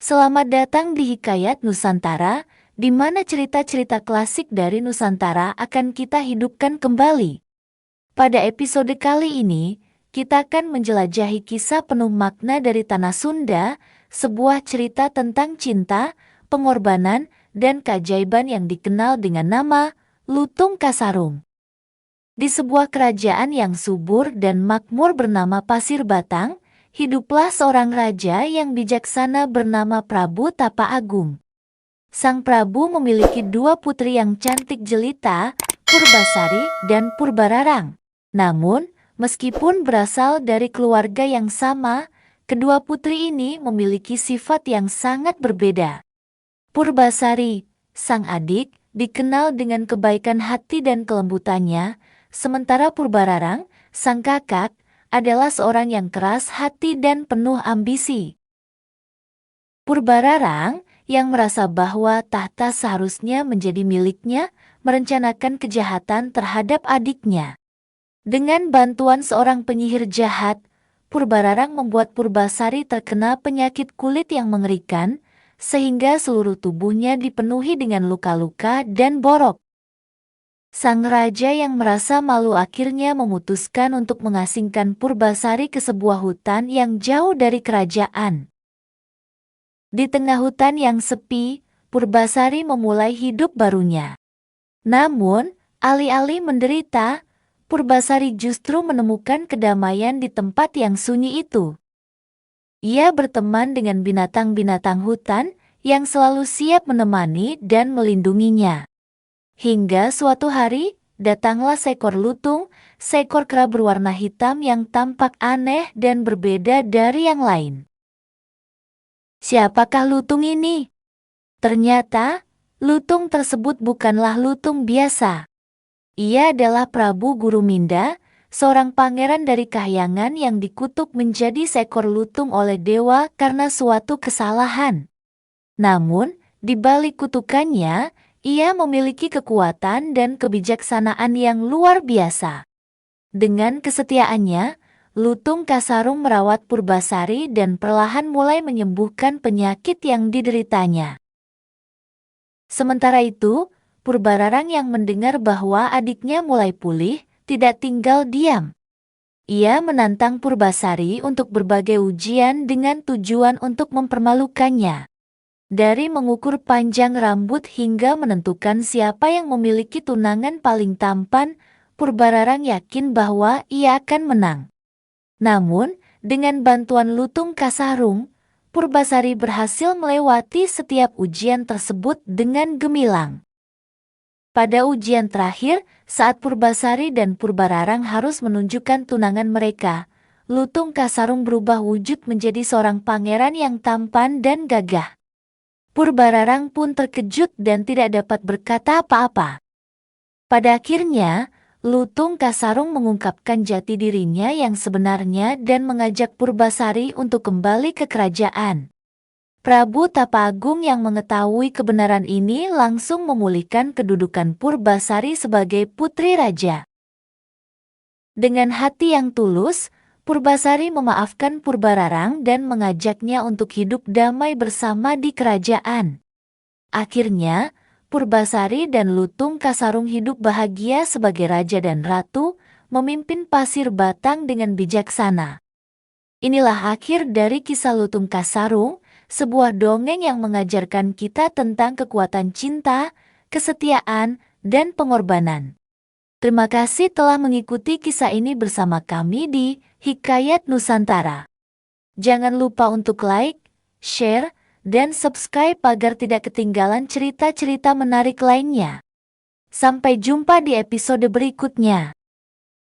Selamat datang di Hikayat Nusantara, di mana cerita-cerita klasik dari Nusantara akan kita hidupkan kembali. Pada episode kali ini, kita akan menjelajahi kisah penuh makna dari Tanah Sunda, sebuah cerita tentang cinta, pengorbanan, dan keajaiban yang dikenal dengan nama Lutung Kasarung. Di sebuah kerajaan yang subur dan makmur bernama Pasir Batang, hiduplah seorang raja yang bijaksana bernama Prabu Tapa Agung. Sang Prabu memiliki dua putri yang cantik jelita, Purbasari dan Purbararang. Namun, meskipun berasal dari keluarga yang sama, kedua putri ini memiliki sifat yang sangat berbeda. Purbasari, sang adik, dikenal dengan kebaikan hati dan kelembutannya, sementara Purbararang, sang kakak, adalah seorang yang keras hati dan penuh ambisi. Purbararang, yang merasa bahwa tahta seharusnya menjadi miliknya, merencanakan kejahatan terhadap adiknya. Dengan bantuan seorang penyihir jahat, Purbararang membuat Purbasari terkena penyakit kulit yang mengerikan, sehingga seluruh tubuhnya dipenuhi dengan luka-luka dan borok. Sang raja yang merasa malu akhirnya memutuskan untuk mengasingkan Purbasari ke sebuah hutan yang jauh dari kerajaan. Di tengah hutan yang sepi, Purbasari memulai hidup barunya. Namun, alih-alih menderita, Purbasari justru menemukan kedamaian di tempat yang sunyi itu. Ia berteman dengan binatang-binatang hutan yang selalu siap menemani dan melindunginya. Hingga suatu hari, datanglah seekor lutung, seekor kera berwarna hitam yang tampak aneh dan berbeda dari yang lain. Siapakah lutung ini? Ternyata, lutung tersebut bukanlah lutung biasa. Ia adalah Prabu Guruminda, seorang pangeran dari Kahyangan yang dikutuk menjadi seekor lutung oleh dewa karena suatu kesalahan. Namun, di balik kutukannya, ia memiliki kekuatan dan kebijaksanaan yang luar biasa. Dengan kesetiaannya, Lutung Kasarung merawat Purbasari dan perlahan mulai menyembuhkan penyakit yang dideritanya. Sementara itu, Purbararang yang mendengar bahwa adiknya mulai pulih, tidak tinggal diam. Ia menantang Purbasari untuk berbagai ujian dengan tujuan untuk mempermalukannya. Dari mengukur panjang rambut hingga menentukan siapa yang memiliki tunangan paling tampan, Purbararang yakin bahwa ia akan menang. Namun, dengan bantuan Lutung Kasarung, Purbasari berhasil melewati setiap ujian tersebut dengan gemilang. Pada ujian terakhir, saat Purbasari dan Purbararang harus menunjukkan tunangan mereka, Lutung Kasarung berubah wujud menjadi seorang pangeran yang tampan dan gagah. Purbararang pun terkejut dan tidak dapat berkata apa-apa. Pada akhirnya, Lutung Kasarung mengungkapkan jati dirinya yang sebenarnya dan mengajak Purbasari untuk kembali ke kerajaan. Prabu Tapa Agung yang mengetahui kebenaran ini langsung memulihkan kedudukan Purbasari sebagai putri raja. Dengan hati yang tulus, Purbasari memaafkan Purbararang dan mengajaknya untuk hidup damai bersama di kerajaan. Akhirnya, Purbasari dan Lutung Kasarung hidup bahagia sebagai raja dan ratu, memimpin Pasir Batang dengan bijaksana. Inilah akhir dari kisah Lutung Kasarung, sebuah dongeng yang mengajarkan kita tentang kekuatan cinta, kesetiaan, dan pengorbanan. Terima kasih telah mengikuti kisah ini bersama kami di Hikayat Nusantara. Jangan lupa untuk like, share, dan subscribe agar tidak ketinggalan cerita-cerita menarik lainnya. Sampai jumpa di episode berikutnya.